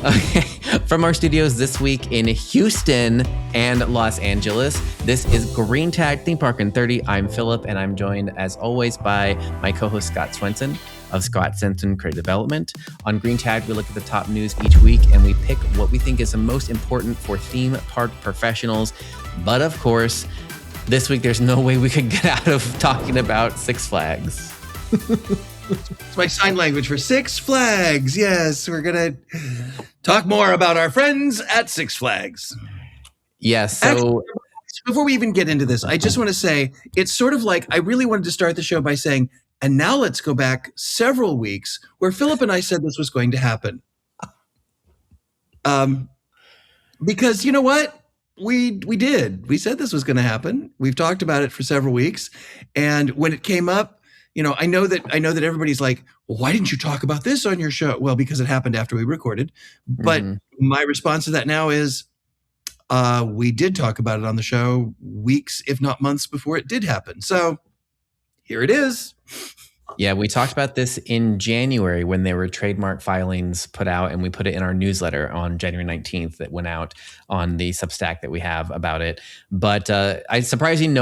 Okay, from our studios this week in Houston and Los Angeles, this is Green Tag Theme Park in 30. I'm Philip, and I'm joined, as always, by my co-host Scott Swenson of Scott Swenson Creative Development. On Green Tag, we look at the top news each week, and we pick what we think is the most important for theme park professionals. But of course, this week, there's no way we could get out of talking about Six Flags. It's my sign language for Six Flags. Yes, we're going to talk more about our friends at Six Flags. Yes. So actually, before we even get into this, I just want to say it's sort of like I really wanted to start the show by saying, and now let's go back several weeks where Philip and I said this was going to happen. Because you know what? We did. We said this was going to happen. We've talked about it for several weeks. And when it came up, you know, I know that everybody's like, well, why didn't you talk about this on your show? Well, because it happened after we recorded. But my response to that now is we did talk about it on the show weeks, if not months before it did happen. So here it is. Yeah, we talked about this in January when there were trademark filings put out, and we put it in our newsletter on January 19th that went out on the Substack that we have about it. But surprising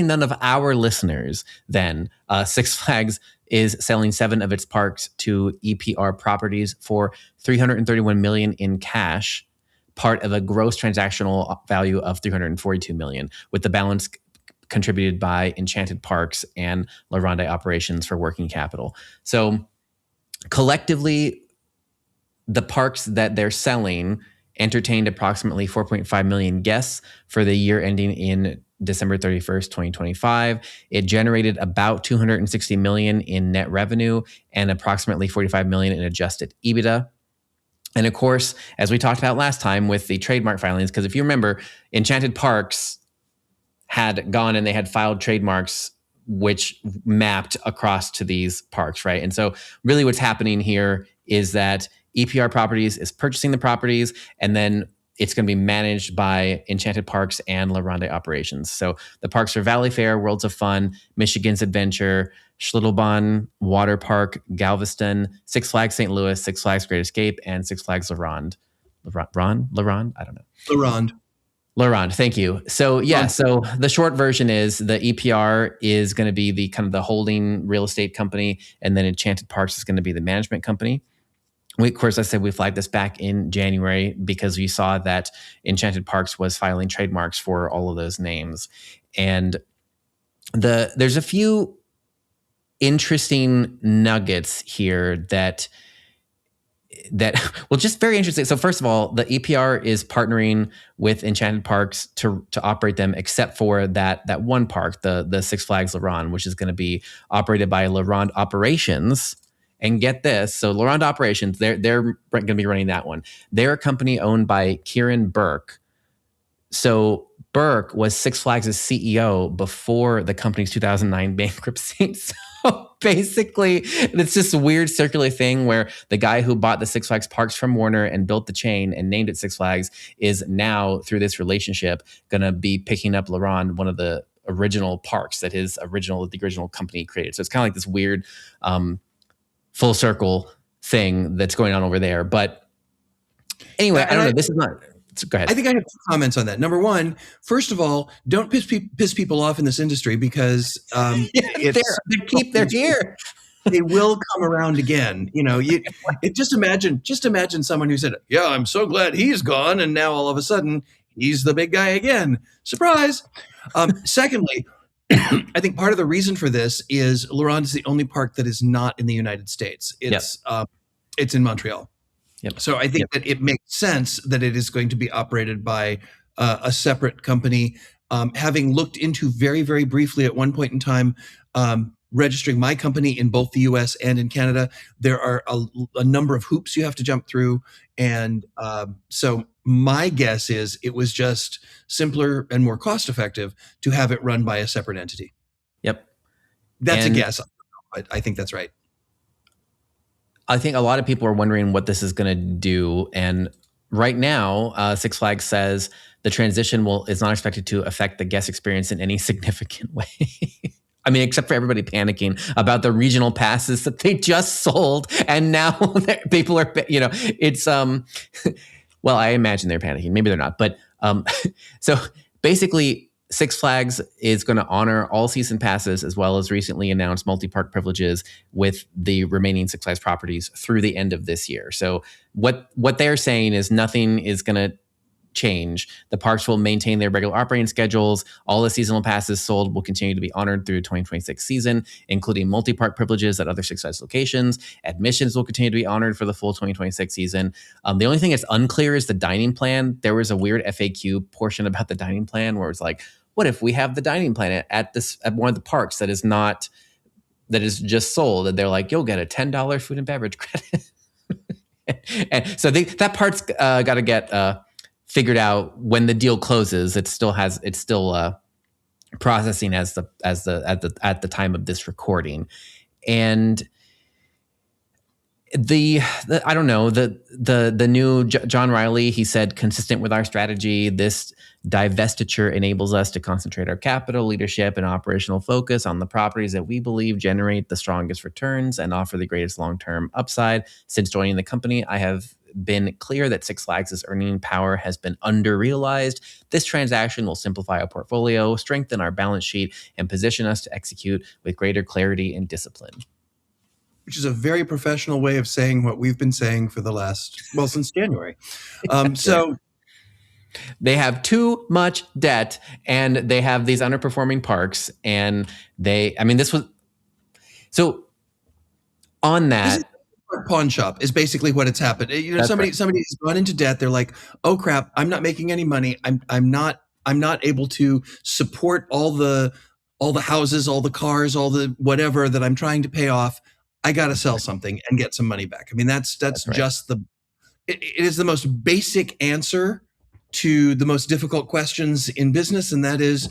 none of our listeners then, Six Flags is selling 7 of its parks to EPR Properties for $331 million in cash, part of a gross transactional value of $342 million, with the balance contributed by Enchanted Parks and La Ronde Operations for working capital. So collectively, the parks that they're selling entertained approximately 4.5 million guests for the year ending in December 31st, 2025. It generated about $260 million in net revenue and approximately $45 million in adjusted EBITDA. And of course, as we talked about last time with the trademark filings, because if you remember, Enchanted Parks had gone and they had filed trademarks which mapped across to these parks, right? And so really what's happening here is that EPR Properties is purchasing the properties, and then it's going to be managed by Enchanted Parks and La Ronde Operations. So the parks are Valley Fair, Worlds of Fun, Michigan's Adventure, Schlittelbahn Water Park, Galveston, Six Flags St. Louis, Six Flags Great Escape, and Six Flags La Ronde. La Ronde? I don't know. La Ronde. La Ronde, thank you. So yeah, so the short version is the EPR is going to be the kind of the holding real estate company, and then Enchanted Parks is going to be the management company. Of course, I said we flagged this back in January because we saw that Enchanted Parks was filing trademarks for all of those names. And there's a few interesting nuggets here that well, just very interesting. So first of all, the EPR is partnering with Enchanted Parks to operate them, except for that one park, the Six Flags La Ronde, which is going to be operated by La Ronde Operations. And get this, so La Ronde Operations, they're going to be running that one. They're a company owned by Kieran Burke. So Burke was Six Flags' CEO before the company's 2009 bankruptcy. So basically, it's this weird circular thing where the guy who bought the Six Flags parks from Warner and built the chain and named it Six Flags is now, through this relationship, going to be picking up La Ronde, one of the original parks that the original company created. So it's kind of like this weird full circle thing that's going on over there. But anyway, I don't know. This is not... Go ahead. I think I have 2 comments on that. Number one, first of all, don't piss people off in this industry because they're here. They will come around again. You know, just imagine someone who said, "Yeah, I'm so glad he's gone," and now all of a sudden he's the big guy again. Surprise. Secondly, I think part of the reason for this is La Ronde is the only park that is not in the United States. It's in Montreal. Yep. So I think that it makes sense that it is going to be operated by a separate company. Having looked into very, very briefly at one point in time, registering my company in both the US and in Canada, there are a number of hoops you have to jump through. And so my guess is it was just simpler and more cost effective to have it run by a separate entity. Yep. That's a guess, but I think that's right. I think a lot of people are wondering what this is going to do. And right now, Six Flags says the transition is not expected to affect the guest experience in any significant way. I mean, except for everybody panicking about the regional passes that they just sold, and now people are, it's well, I imagine they're panicking. Maybe they're not, but so basically, Six Flags is going to honor all season passes as well as recently announced multi-park privileges with the remaining Six Flags properties through the end of this year. So what they're saying is nothing is going to change. The parks will maintain their regular operating schedules. All the seasonal passes sold will continue to be honored through the 2026 season, including multi-park privileges at other Six Flags locations. Admissions will continue to be honored for the full 2026 season. The only thing that's unclear is the dining plan. There was a weird FAQ portion about the dining plan where it's like, what if we have the dining plan at one of the parks that is just sold, and they're like, you'll get a $10 food and beverage credit. And so that part's got to get figured out when the deal closes. It's still processing at the time of this recording, and I don't know, the new John Riley, he said, consistent with our strategy, this divestiture enables us to concentrate our capital, leadership, and operational focus on the properties that we believe generate the strongest returns and offer the greatest long-term upside. Since joining the company, I have been clear that Six Flags' earning power has been under-realized. This transaction will simplify our portfolio, strengthen our balance sheet, and position us to execute with greater clarity and discipline. Which is a very professional way of saying what we've been saying for since January. So they have too much debt, and they have these underperforming parks, and this was so on that. Pawn shop is basically what it's happened. Somebody has gone into debt. They're like, oh crap, I'm not making any money. I'm not able to support all the houses, all the cars, all the whatever that I'm trying to pay off. I got to sell something and get some money back. I mean, that's just it is the most basic answer to the most difficult questions in business. And that is,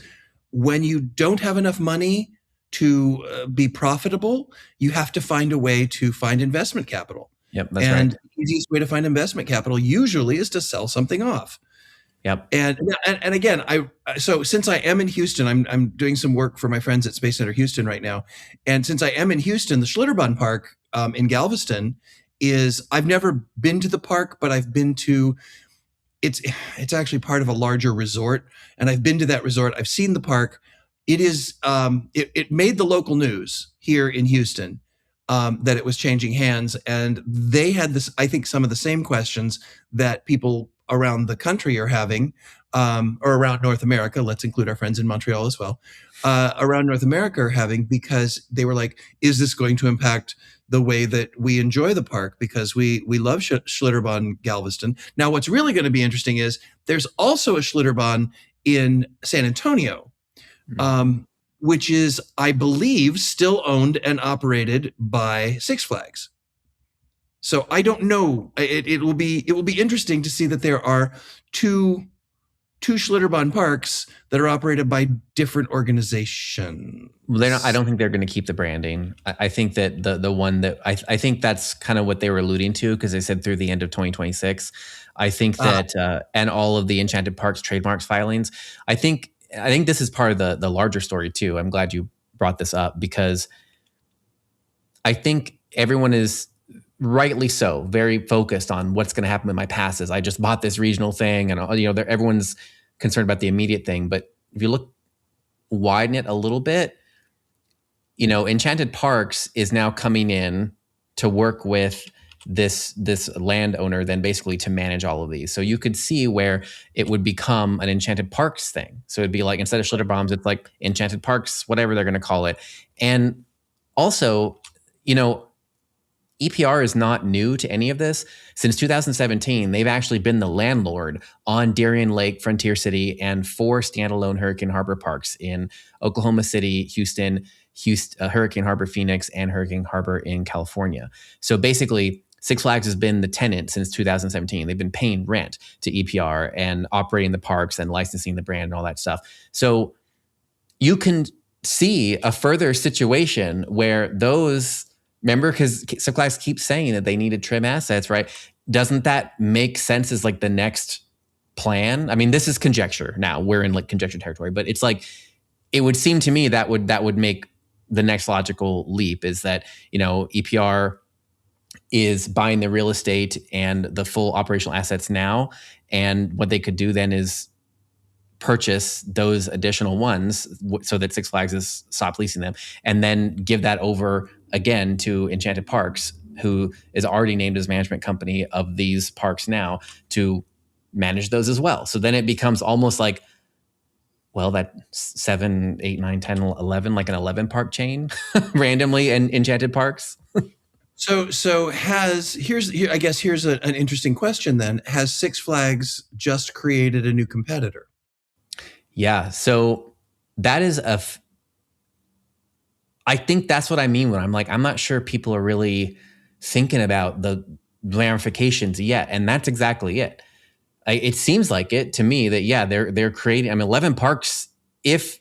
when you don't have enough money to be profitable, you have to find a way to find investment capital. Yep, that's right. And the easiest way to find investment capital usually is to sell something off. Yep. And again, so since I am in Houston, I'm doing some work for my friends at Space Center Houston right now. And since I am in Houston, the Schlitterbahn Park in Galveston I've never been to the park, but I've been to, it's actually part of a larger resort. And I've been to that resort. I've seen the park. It is, it made the local news here in Houston that it was changing hands. And they had I think some of the same questions that people around the country are having, or around North America. Let's include our friends in Montreal as well. Around North America are having, because they were like, is this going to impact the way that we enjoy the park? Because we love Schlitterbahn Galveston. Now, what's really going to be interesting is there's also a Schlitterbahn in San Antonio, which is, I believe, still owned and operated by Six Flags. So I don't know. It will be interesting to see that there are two Schlitterbahn parks that are operated by different organizations. Well, I don't think they're going to keep the branding. I think that the one that I think that's kind of what they were alluding to, because they said through the end of 2026. I think that and all of the Enchanted Parks trademarks filings. I think this is part of the larger story too. I'm glad you brought this up, because I think everyone is, rightly so, very focused on what's going to happen with my passes. I just bought this regional thing, and everyone's concerned about the immediate thing. But if you widen it a little bit, Enchanted Parks is now coming in to work with this landowner, then basically to manage all of these. So you could see where it would become an Enchanted Parks thing. So it'd be like, instead of Schlitterbombs, it's like Enchanted Parks, whatever they're going to call it. And also, EPR is not new to any of this. Since 2017, they've actually been the landlord on Darien Lake, Frontier City, and 4 standalone Hurricane Harbor parks in Oklahoma City, Houston, Hurricane Harbor, Phoenix, and Hurricane Harbor in California. So basically, Six Flags has been the tenant since 2017. They've been paying rent to EPR and operating the parks and licensing the brand and all that stuff. So you can see a further situation where those... Remember, because Six Flags keeps saying that they need to trim assets, right? Doesn't that make sense as like the next plan? I mean, this is conjecture now. We're in like conjecture territory, but it's like, it would seem to me that would make the next logical leap is that, EPR is buying the real estate and the full operational assets now. And what they could do then is purchase those additional ones so that Six Flags is stop leasing them, and then give that over again to Enchanted Parks, who is already named as management company of these parks now, to manage those as well. So then it becomes almost like, well, that 7, 8, 9, 10, 11, like an 11 park chain randomly in Enchanted Parks. So I guess here's an interesting question then. Has Six Flags just created a new competitor? Yeah. So that is I think that's what I mean when I'm like, I'm not sure people are really thinking about the ramifications yet. And that's exactly it. It seems like it to me that, yeah, they're creating, 11 parks. If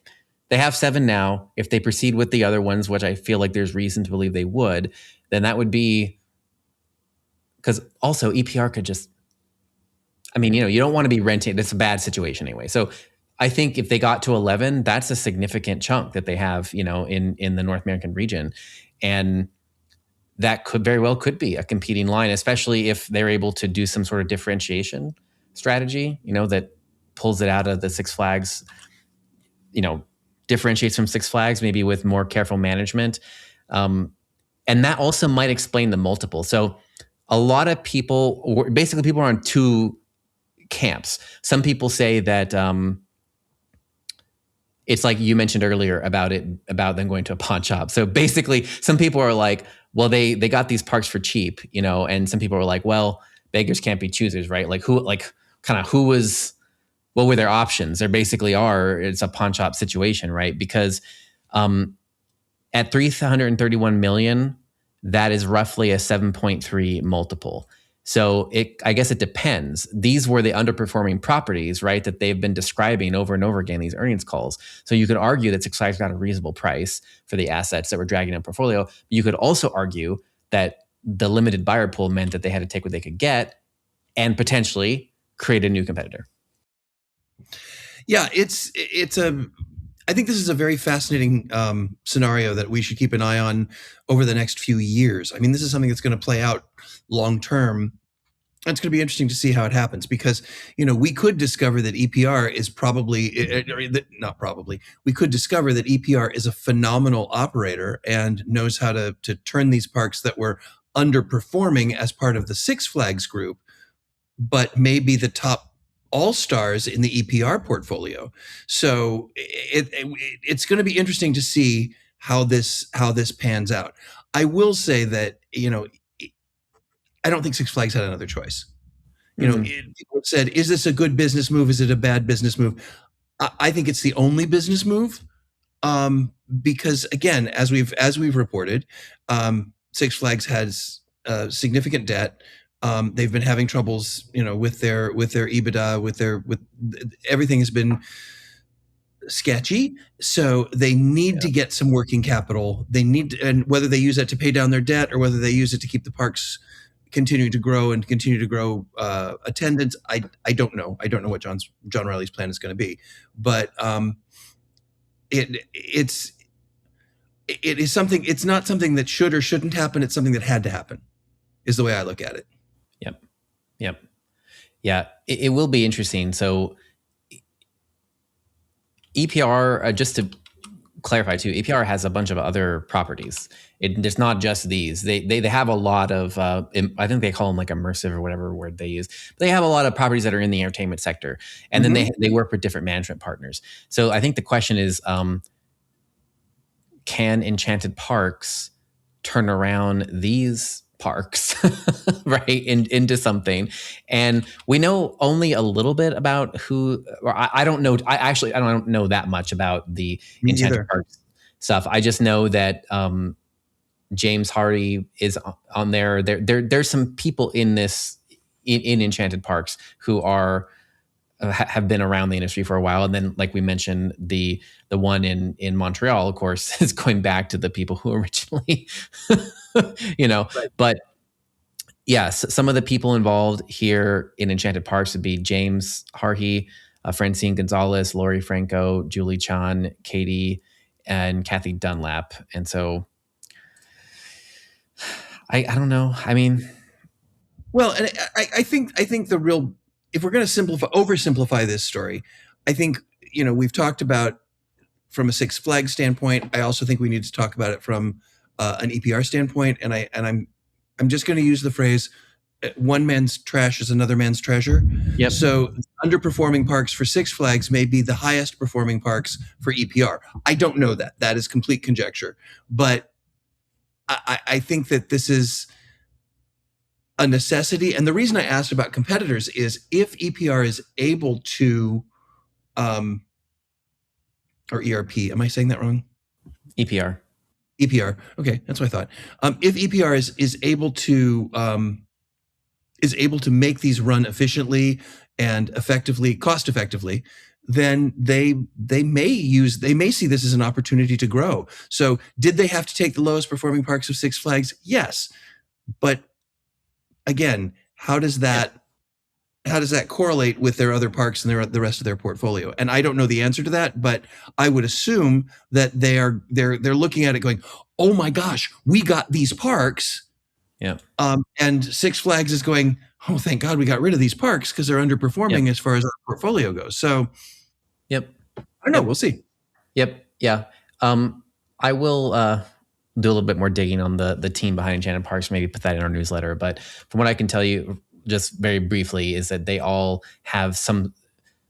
they have 7 now, if they proceed with the other ones, which I feel like there's reason to believe they would, then that would be, because also EPR could just, you don't want to be renting. It's a bad situation anyway. So I think if they got to 11, that's a significant chunk that they have, in the North American region. And that could be a competing line, especially if they're able to do some sort of differentiation strategy, that pulls it out of the Six Flags, differentiates from Six Flags, maybe with more careful management. And that also might explain the multiple. So a lot of people are on two camps. Some people say that it's like you mentioned earlier about them going to a pawn shop. So basically, some people are like, well, they got these parks for cheap, and some people are like, well, beggars can't be choosers, right? Like what were their options? There basically it's a pawn shop situation, right? Because at 331 million, that is roughly a 7.3 multiple. So I guess it depends. These were the underperforming properties, right, that they've been describing over and over again in these earnings calls. So you could argue that Six Flags got a reasonable price for the assets that were dragging in portfolio. You could also argue that the limited buyer pool meant that they had to take what they could get and potentially create a new competitor. Yeah, I think this is a very fascinating scenario that we should keep an eye on over the next few years. This is something that's going to play out long term. It's going to be interesting to see how it happens because, we could discover that EPR is we could discover that EPR is a phenomenal operator and knows how to turn these parks that were underperforming as part of the Six Flags group, but maybe the top all-stars in the EPR portfolio. So it's going to be interesting to see how this pans out. I will say that, I don't think Six Flags had another choice. People have said, is this a good business move? Is it a bad business move? I think it's the only business move. Because again, as we've reported, Six Flags has significant debt. They've been having troubles, with their EBITDA, with everything has been sketchy. So they need to get some working capital. And whether they use that to pay down their debt or whether they use it to keep the parks continuing to grow and continue to grow attendance, I don't know. I don't know what John Riley's plan is going to be, but it is something. It's not something that should or shouldn't happen. It's something that had to happen, is the way I look at it. Yep. Yeah, it will be interesting. So EPR, just to clarify too, EPR has a bunch of other properties. It's not just these. They have a lot of, I think they call them like immersive or whatever word they use. But they have a lot of properties that are in the entertainment sector. And then they work with different management partners. So I think the question is, can Enchanted Parks turn around these parks, right, into something? And we know only a little bit about who, or I don't know. I don't know that much about the Enchanted Parks stuff. I just know that James Hardy is on there. There's some people in this in Enchanted Parks who are have been around the industry for a while. And then, like we mentioned, the one in Montreal, of course, is going back to the people who originally, right. But yes, some of the people involved here in Enchanted Parks would be James Hardy, Francine Gonzalez, Lori Franco, Julie Chan, Katie and Kathy Dunlap. And so I don't know. I mean, well, and I think the real, if we're going to oversimplify this story, I think, we've talked about from a Six Flags standpoint. I also think we need to talk about it from an EPR standpoint. And I'm just going to use the phrase, one man's trash is another man's treasure. Yep. So underperforming parks for Six Flags may be the highest performing parks for EPR. I don't know that. That is complete conjecture. But I think that this is a necessity. And the reason I asked about competitors is if EPR is able to, or ERP, am I saying that wrong? EPR. EPR. Okay, that's what I thought. If EPR is able to make these run efficiently and effectively, cost effectively, then they may see this as an opportunity to grow. So did they have to take the lowest performing parks of Six Flags? Yes. But again, how does that correlate with their other parks and the rest of their portfolio? And I don't know the answer to that, but I would assume that they're looking at it going, oh my gosh, we got these parks. Yeah. And Six Flags is going, oh, thank God we got rid of these parks because they're underperforming as far as our portfolio goes. So, yep. I don't know. We'll see. Yep. Yeah. I will do a little bit more digging on the team behind Enchanted Parks, maybe put that in our newsletter. But from what I can tell you, just very briefly, is that they all have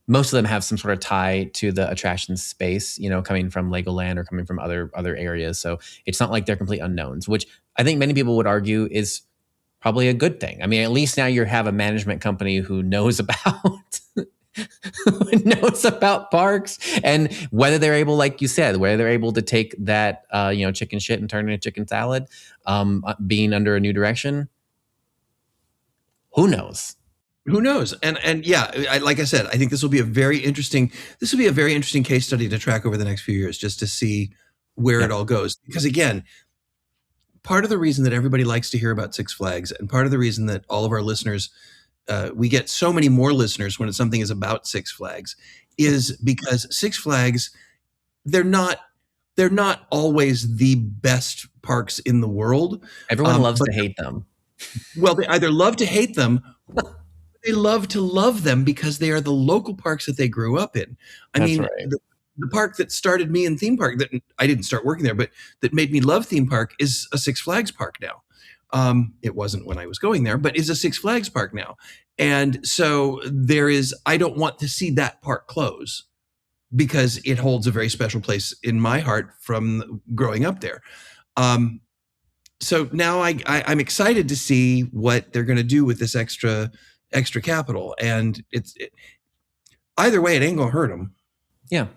most of them have some sort of tie to the attraction space, coming from Legoland or coming from other areas. So it's not like they're complete unknowns, which I think many people would argue is probably a good thing. I mean, at least now you have a management company who knows about knows about parks, and whether they're able, like you said, whether they're able to take that chicken shit and turn it into chicken salad, being under a new direction. Who knows? Who knows? And yeah, like I said, I think this will be a very interesting case study to track over the next few years, just to see where it all goes. Because again, part of the reason that everybody likes to hear about Six Flags, and part of the reason that all of our listeners, we get so many more listeners when something is about Six Flags, is because Six Flags, they're not always the best parks in the world. Everyone loves to hate them. Well, they either love to hate them, they love to love them because they are the local parks that they grew up in. That's mean, right. The park that started me in theme park, that I didn't start working there, but that made me love theme park, is a Six Flags park now. It wasn't when I was going there, but is a Six Flags park now. And so I don't want to see that park close because it holds a very special place in my heart from growing up there. So now I'm excited to see what they're going to do with this extra capital. And either way, it ain't going to hurt them. Yeah.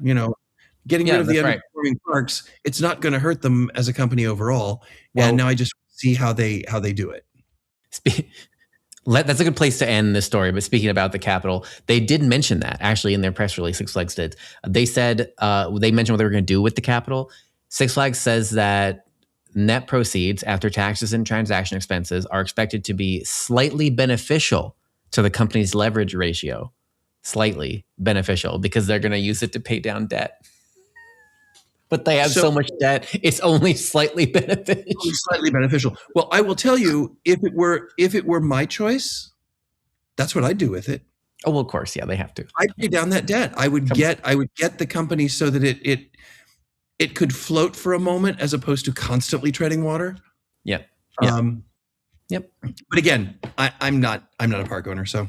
Getting rid of the underperforming parks, it's not going to hurt them as a company overall. Well, and now I just see how they do it. That's a good place to end this story. But speaking about the capital, they did mention that actually in their press release. Six Flags did. They said they mentioned what they were going to do with the capital. Six Flags says that net proceeds after taxes and transaction expenses are expected to be slightly beneficial to the company's leverage ratio. Slightly beneficial because they're going to use it to pay down debt. But they have so much debt, it's only slightly beneficial. Slightly beneficial. Well, I will tell you, if it were my choice, that's what I'd do with it. Oh, well, of course, yeah, they have to. I'd pay down that debt. I would get the company so that it could float for a moment as opposed to constantly treading water. Yeah. Yep. But again, I'm not a park owner, so.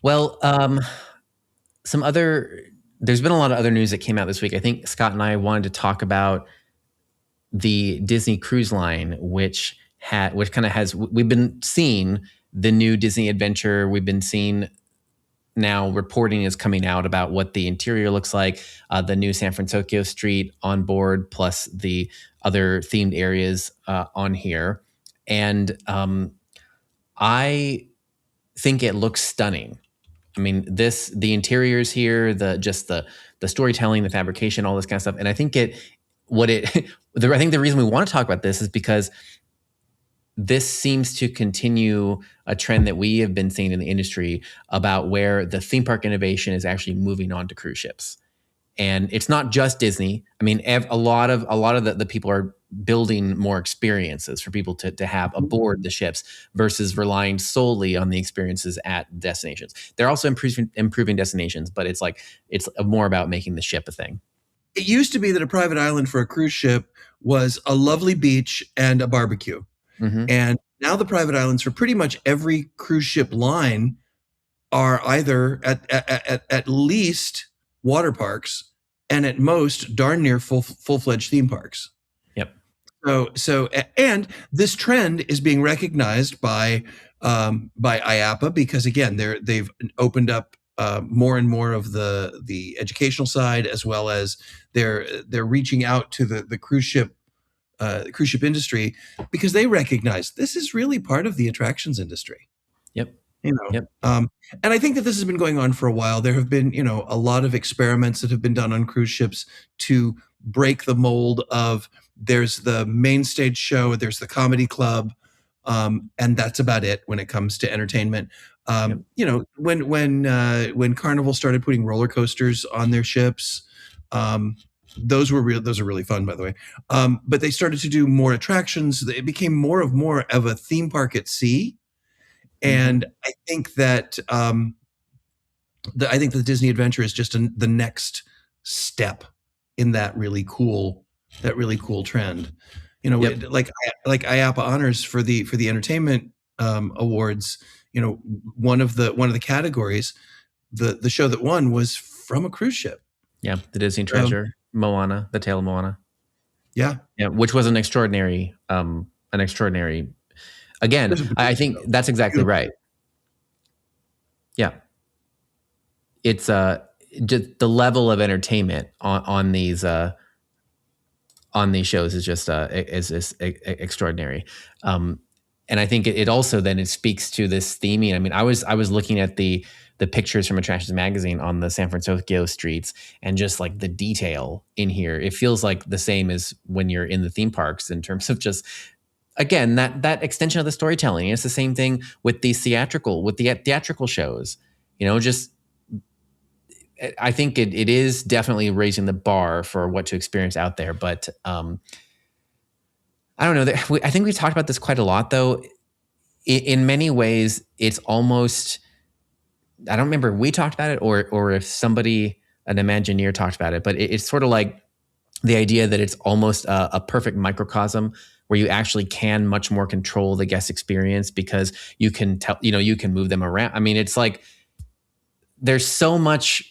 Well, there's been a lot of other news that came out this week. I think Scott and I wanted to talk about the Disney Cruise Line, which kind of has, we've been seeing the new Disney adventure. We've been seeing now reporting is coming out about what the interior looks like, the new San Francisco street on board, plus the other themed areas on here. And I think it looks stunning. I mean, the interiors here, the storytelling, the fabrication, all this kind of stuff. And I think I think the reason we want to talk about this is because this seems to continue a trend that we have been seeing in the industry about where the theme park innovation is actually moving on to cruise ships. And it's not just Disney. I mean, a lot of the people are building more experiences for people to have aboard the ships versus relying solely on the experiences at destinations. They're also improving destinations, but it's more about making the ship a thing. It used to be that a private island for a cruise ship was a lovely beach and a barbecue. Mm-hmm. And now the private islands for pretty much every cruise ship line are either at least water parks and at most darn near full-fledged theme parks. Yep. And this trend is being recognized by IAAPA because again they've opened up more and more of the educational side, as well as they're reaching out to the cruise ship industry, because they recognize this is really part of the attractions industry. Yep. Yep. And I think that this has been going on for a while. There have been, a lot of experiments that have been done on cruise ships to break the mold of there's the main stage show, there's the comedy club, and that's about it when it comes to entertainment. When Carnival started putting roller coasters on their ships, those are really fun, by the way. But they started to do more attractions. It became more of a theme park at sea. And I think that the Disney Adventure is just the next step in that really cool trend. Like IAAPA honors for the entertainment awards. One of the categories, the show that won was from a cruise ship. Yeah, the Disney Treasure, Moana, the Tale of Moana. Yeah, which was an extraordinary. Again, I think that's exactly right. Yeah. It's just the level of entertainment on these shows is just is extraordinary. And I think it also then it speaks to this theming. I mean, I was looking at the pictures from Attractions Magazine on the San Francisco streets, and just like the detail in here, it feels like the same as when you're in the theme parks in terms of just, again, that extension of the storytelling. It's the same thing with the theatrical shows. Just I think it is definitely raising the bar for what to experience out there. But I don't know. I think we've talked about this quite a lot, though. In many ways, it's almost, I don't remember if we talked about it or if somebody, an Imagineer, talked about it, but it's sort of like the idea that it's almost a perfect microcosm where you actually can much more control the guest experience because you can tell, you can move them around. I mean, it's like there's so much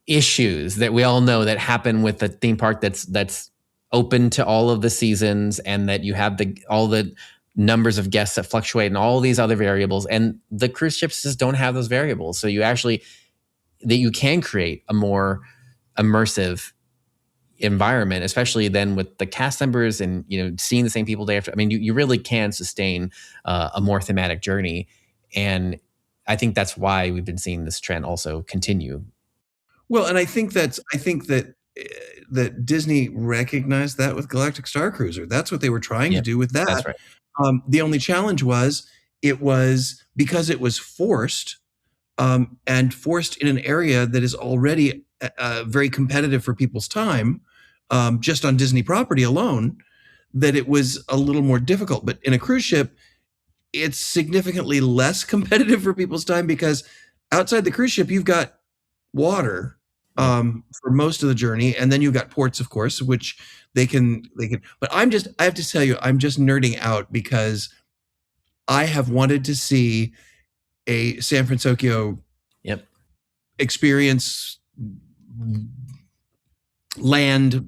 issues that we all know that happen with the theme park that's open to all of the seasons, and that you have all the numbers of guests that fluctuate and all these other variables, and the cruise ships just don't have those variables. So you can create a more immersive environment, especially then with the cast members and seeing the same people day after. I mean, you really can sustain a more thematic journey, and I think that's why we've been seeing this trend also continue. Well, and I think that Disney recognized that with Galactic Star Cruiser. That's what they were trying to do with that. That's right. The only challenge was because it was forced, and forced in an area that is already very competitive for people's time, just on Disney property alone, that it was a little more difficult. But in a cruise ship, it's significantly less competitive for people's time, because outside the cruise ship, you've got water for most of the journey, and then you've got ports, of course, which they can. But I have to tell you, I'm just nerding out because I have wanted to see a San Francisco experience land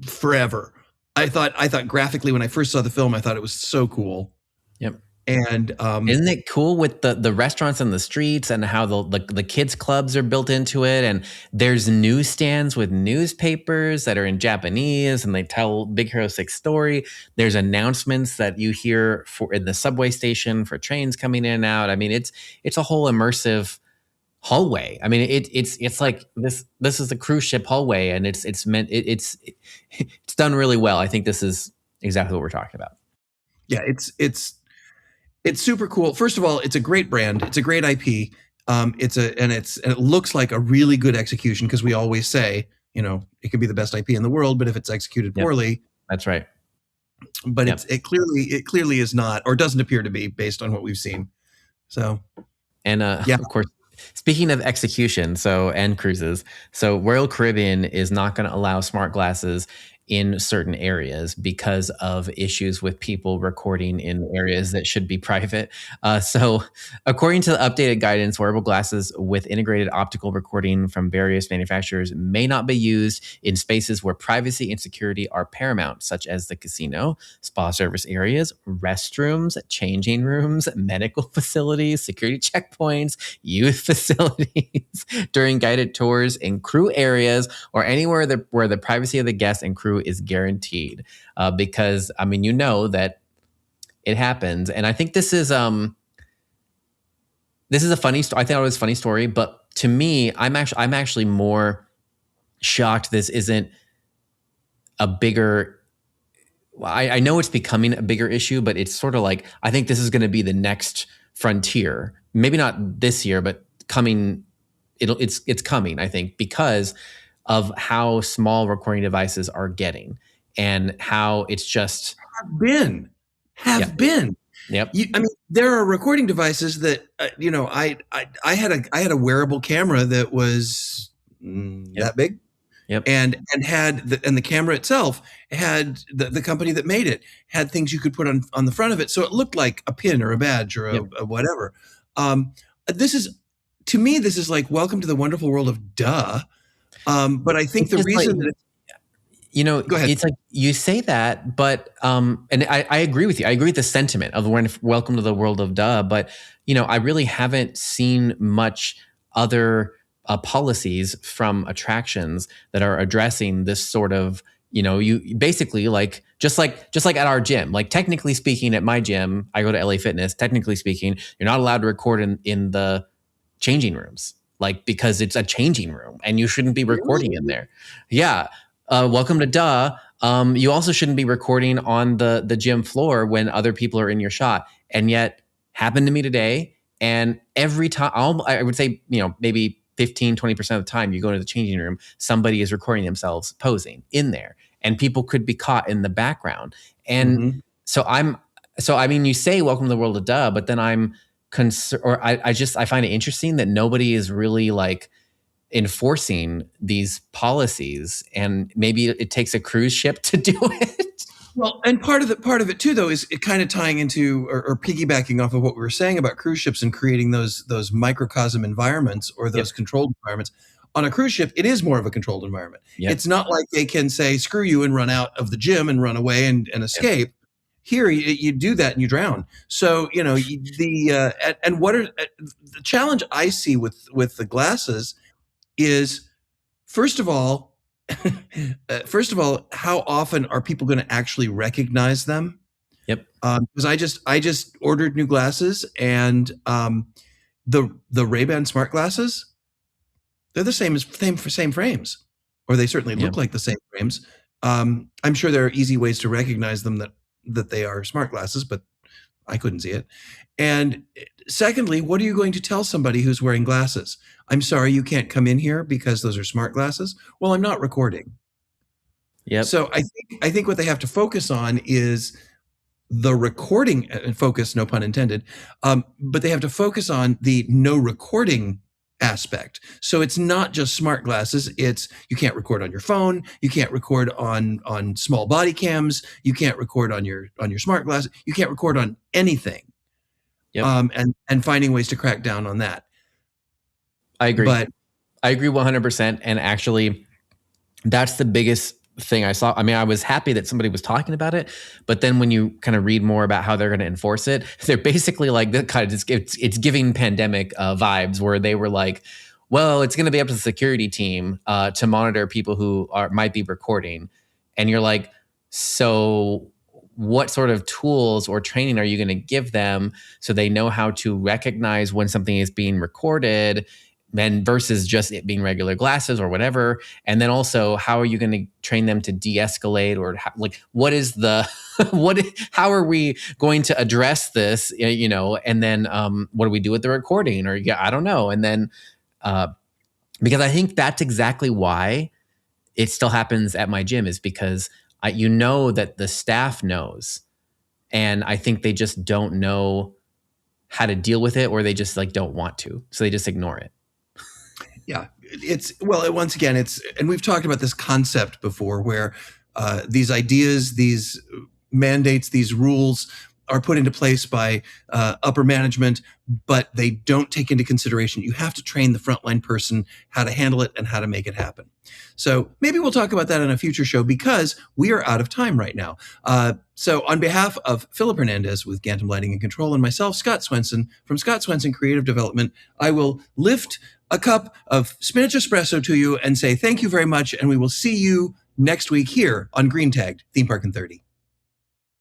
forever. I thought graphically, when I first saw the film, I thought it was so cool. Yep. And isn't it cool with the restaurants and the streets and how the kids clubs are built into it, and there's newsstands with newspapers that are in Japanese and they tell Big Hero 6 story. There's announcements that you hear in the subway station for trains coming in and out. I mean, it's a whole immersive hallway. I mean, it's like this is the cruise ship hallway, and it's done really well. I think this is exactly what we're talking about. Yeah, it's super cool. First of all, it's a great brand. It's a great IP. It looks like a really good execution, because we always say it could be the best IP in the world, but if it's executed Yep. poorly, That's right. but Yep. it clearly is not, or doesn't appear to be, based on what we've seen. So And yeah. of course, speaking of execution, and cruises, so Royal Caribbean is not going to allow smart glasses in certain areas because of issues with people recording in areas that should be private. So, according to the updated guidance, wearable glasses with integrated optical recording from various manufacturers may not be used in spaces where privacy and security are paramount, such as the casino, spa service areas, restrooms, changing rooms, medical facilities, security checkpoints, youth facilities, during guided tours in crew areas, or anywhere where the privacy of the guests and crew is guaranteed. Because I mean, that it happens, and I think this is a funny story. I thought it was a funny story, but to me, I'm actually more shocked this isn't a bigger. I know it's becoming a bigger issue, but it's sort of like, I think this is going to be the next frontier. Maybe not this year, but coming. It's coming, I think, because of how small recording devices are getting and how it's just have been. Yep. I mean, there are recording devices that I had a wearable camera that was that big. Yep. And the camera itself had the company that made it had things you could put on the front of it, so it looked like a pin or a badge or a whatever. This is like welcome to the wonderful world of duh. But I think the reason that go ahead. It's like you say that, but and I agree with you. I agree with the sentiment of welcome to the world of duh. But I really haven't seen much other policies from attractions that are addressing this sort of, you basically just like at our gym, like technically speaking, at my gym, I go to LA Fitness. Technically speaking, you're not allowed to record in the changing rooms, like, because it's a changing room and you shouldn't be recording in there. Yeah. Welcome to duh. You also shouldn't be recording on the gym floor when other people are in your shot. And yet, happened to me today. And every time, I would say, maybe 15-20% of the time you go into the changing room, somebody is recording themselves posing in there, and people could be caught in the background. And so I mean, you say welcome to the world of duh, but then I'm concerned, or I find it interesting that nobody is really like enforcing these policies, and maybe it takes a cruise ship to do it. Well, and part of it too, though, is it kind of tying into or piggybacking off of what we were saying about cruise ships and creating those microcosm environments, or those controlled environments. On a cruise ship, it is more of a controlled environment. It's not like they can say screw you and run out of the gym and run away and escape. Here, you do that and you drown. So and what are the challenge I see with the glasses is, first of all, how often are people going to actually recognize them? Yep. Because I just ordered new glasses, and the Ray-Ban smart glasses, they're the same frames, or they certainly look like the same frames. I'm sure there are easy ways to recognize them that they are smart glasses, but I couldn't see it. And secondly, what are you going to tell somebody who's wearing glasses? I'm sorry, you can't come in here because those are smart glasses. Well, I'm not recording. Yep. So I think what they have to focus on is the recording, and focus, no pun intended. But they have to focus on the no recording aspect. So it's not just smart glasses. It's, you can't record on your phone. You can't record on small body cams. You can't record on your smart glasses. You can't record on anything. Yep. And finding ways to crack down on that. I agree. But I agree 100%. And actually, that's the biggest thing I saw. I mean, I was happy that somebody was talking about it, but then when you kind of read more about how they're going to enforce it, they're basically like, it's giving pandemic vibes, where they were like, well, it's going to be up to the security team to monitor people who might be recording. And you're like, so what sort of tools or training are you going to give them so they know how to recognize when something is being recorded, and versus just it being regular glasses or whatever? And then also, how are you going to train them to de-escalate, or what is the how are we going to address this, and then what do we do with the recording, or I don't know. And then because I think that's exactly why it still happens at my gym is because you know that the staff knows, and I think they just don't know how to deal with it, or they just like don't want to, so they just ignore it. Yeah, once again, and we've talked about this concept before, where these ideas, these mandates, these rules are put into place by upper management, but they don't take into consideration. You have to train the frontline person how to handle it and how to make it happen. So maybe we'll talk about that in a future show, because we are out of time right now. So on behalf of Philip Hernandez with Gantom Lighting and Control and myself, Scott Swenson from Scott Swenson Creative Development, I will lift a cup of spinach espresso to you and say thank you very much, and we will see you next week here on Green Tagged Theme Park in 30.